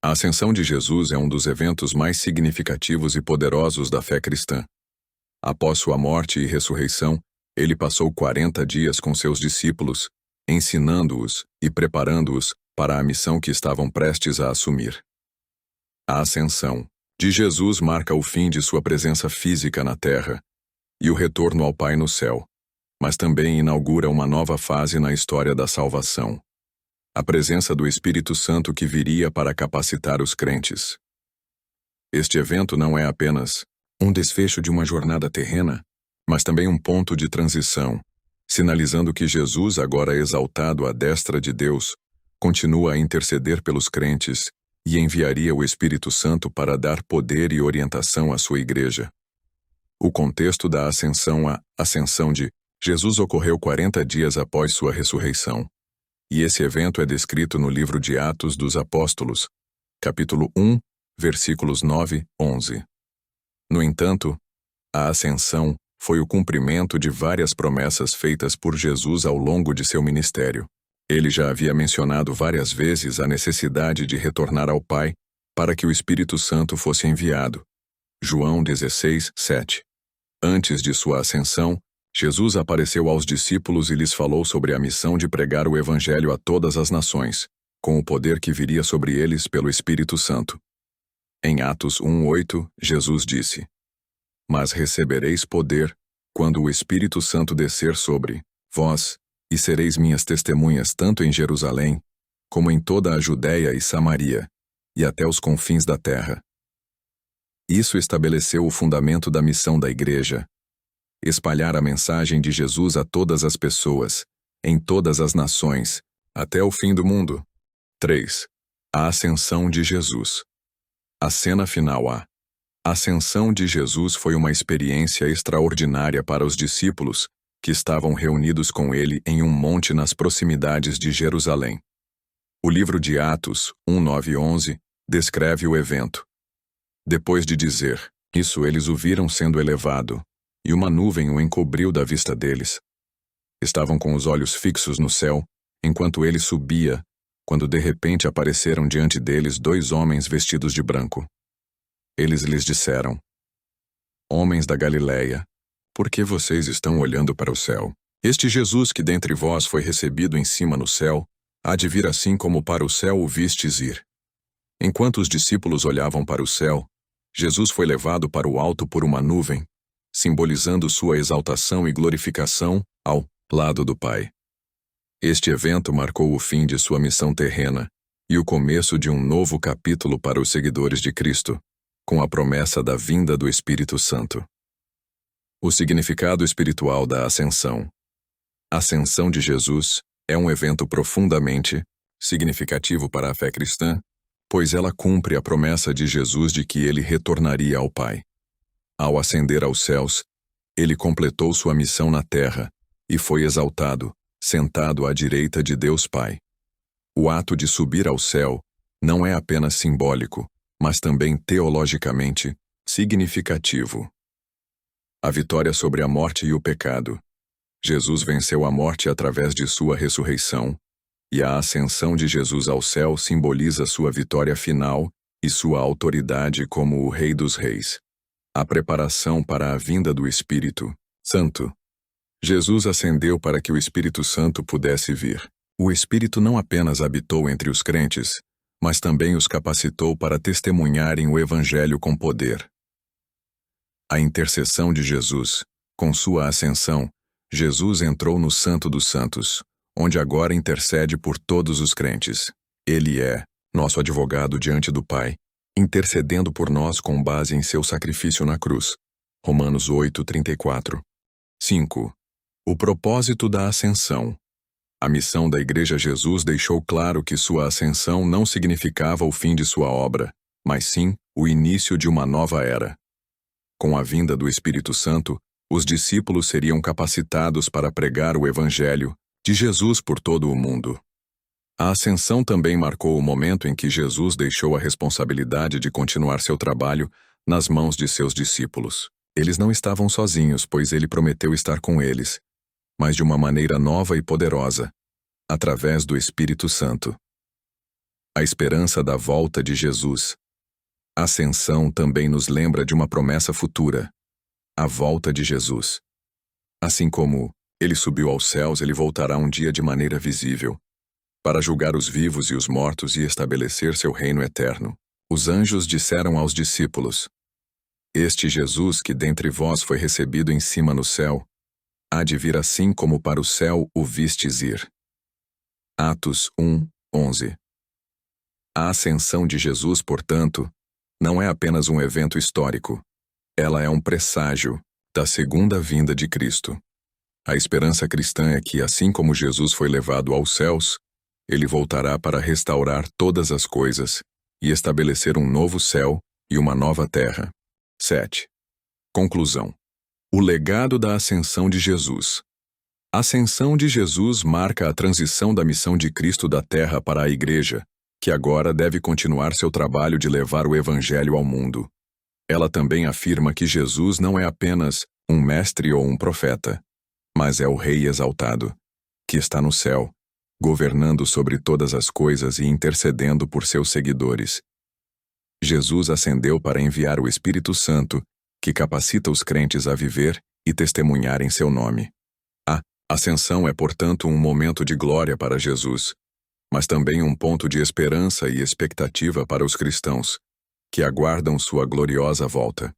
A ascensão de Jesus é um dos eventos mais significativos e poderosos da fé cristã. Após sua morte e ressurreição, ele passou 40 dias com seus discípulos, ensinando-os e preparando-os para a missão que estavam prestes a assumir. A ascensão de Jesus marca o fim de sua presença física na terra e o retorno ao Pai no céu, mas também inaugura uma nova fase na história da salvação. A presença do Espírito Santo que viria para capacitar os crentes. Este evento não é apenas um desfecho de uma jornada terrena, mas também um ponto de transição, sinalizando que Jesus, agora exaltado à destra de Deus, continua a interceder pelos crentes e enviaria o Espírito Santo para dar poder e orientação à sua igreja. O contexto da ascensão, a ascensão de Jesus ocorreu 40 dias após sua ressurreição. E esse evento é descrito no livro de Atos dos Apóstolos, capítulo 1, versículos 9 e 11. No entanto, a ascensão foi o cumprimento de várias promessas feitas por Jesus ao longo de seu ministério. Ele já havia mencionado várias vezes a necessidade de retornar ao Pai para que o Espírito Santo fosse enviado. João 16, 7. Antes de sua ascensão, Jesus apareceu aos discípulos e lhes falou sobre a missão de pregar o Evangelho a todas as nações, com o poder que viria sobre eles pelo Espírito Santo. Em Atos 1:8, Jesus disse: "Mas recebereis poder, quando o Espírito Santo descer sobre vós, e sereis minhas testemunhas tanto em Jerusalém, como em toda a Judéia e Samaria, e até os confins da terra." Isso estabeleceu o fundamento da missão da igreja: espalhar a mensagem de Jesus a todas as pessoas, em todas as nações, até o fim do mundo. 3. A ascensão de Jesus. A cena final. A ascensão de Jesus foi uma experiência extraordinária para os discípulos, que estavam reunidos com ele em um monte nas proximidades de Jerusalém. O livro de Atos, 1, 9 e 11, descreve o evento. Depois de dizer isso, eles o viram sendo elevado, e uma nuvem o encobriu da vista deles. Estavam com os olhos fixos no céu, enquanto ele subia, quando de repente apareceram diante deles 2 homens vestidos de branco. Eles lhes disseram: "Homens da Galileia, por que vocês estão olhando para o céu? Este Jesus que dentre vós foi recebido em cima no céu, há de vir assim como para o céu o vistes ir." Enquanto os discípulos olhavam para o céu, Jesus foi levado para o alto por uma nuvem, simbolizando sua exaltação e glorificação ao lado do Pai. Este evento marcou o fim de sua missão terrena e o começo de um novo capítulo para os seguidores de Cristo, com a promessa da vinda do Espírito Santo. O significado espiritual da ascensão. A ascensão de Jesus é um evento profundamente significativo para a fé cristã, pois ela cumpre a promessa de Jesus de que ele retornaria ao Pai. Ao ascender aos céus, ele completou sua missão na terra e foi exaltado, sentado à direita de Deus Pai. O ato de subir ao céu não é apenas simbólico, mas também teologicamente significativo. A vitória sobre a morte e o pecado. Jesus venceu a morte através de sua ressurreição, e a ascensão de Jesus ao céu simboliza sua vitória final e sua autoridade como o Rei dos Reis. A preparação para a vinda do Espírito Santo. Jesus ascendeu para que o Espírito Santo pudesse vir. O Espírito não apenas habitou entre os crentes, mas também os capacitou para testemunharem o Evangelho com poder. A intercessão de Jesus. Com sua ascensão, Jesus entrou no Santo dos Santos, onde agora intercede por todos os crentes. Ele é nosso advogado diante do Pai, intercedendo por nós com base em seu sacrifício na cruz. Romanos 8:34. 5. O propósito da ascensão. A missão da Igreja. Jesus deixou claro que sua ascensão não significava o fim de sua obra, mas sim o início de uma nova era. Com a vinda do Espírito Santo, os discípulos seriam capacitados para pregar o Evangelho de Jesus por todo o mundo. A ascensão também marcou o momento em que Jesus deixou a responsabilidade de continuar seu trabalho nas mãos de seus discípulos. Eles não estavam sozinhos, pois ele prometeu estar com eles, mas de uma maneira nova e poderosa, através do Espírito Santo. A esperança da volta de Jesus. A ascensão também nos lembra de uma promessa futura: a volta de Jesus. Assim como ele subiu aos céus, ele voltará um dia de maneira visível, para julgar os vivos e os mortos e estabelecer seu reino eterno. Os anjos disseram aos discípulos: Este Jesus que dentre vós foi recebido em cima no céu, há de vir assim como para o céu o vistes ir. Atos 1:11. A ascensão de Jesus, portanto, não é apenas um evento histórico. Ela é um presságio da segunda vinda de Cristo. A esperança cristã é que, assim como Jesus foi levado aos céus, ele voltará para restaurar todas as coisas e estabelecer um novo céu e uma nova terra. 7. Conclusão. O legado da ascensão de Jesus. A ascensão de Jesus marca a transição da missão de Cristo da terra para a Igreja, que agora deve continuar seu trabalho de levar o Evangelho ao mundo. Ela também afirma que Jesus não é apenas um mestre ou um profeta, mas é o Rei exaltado, que está no céu, governando sobre todas as coisas e intercedendo por seus seguidores. Jesus ascendeu para enviar o Espírito Santo, que capacita os crentes a viver e testemunhar em seu nome. A ascensão é, portanto, um momento de glória para Jesus, mas também um ponto de esperança e expectativa para os cristãos, que aguardam sua gloriosa volta.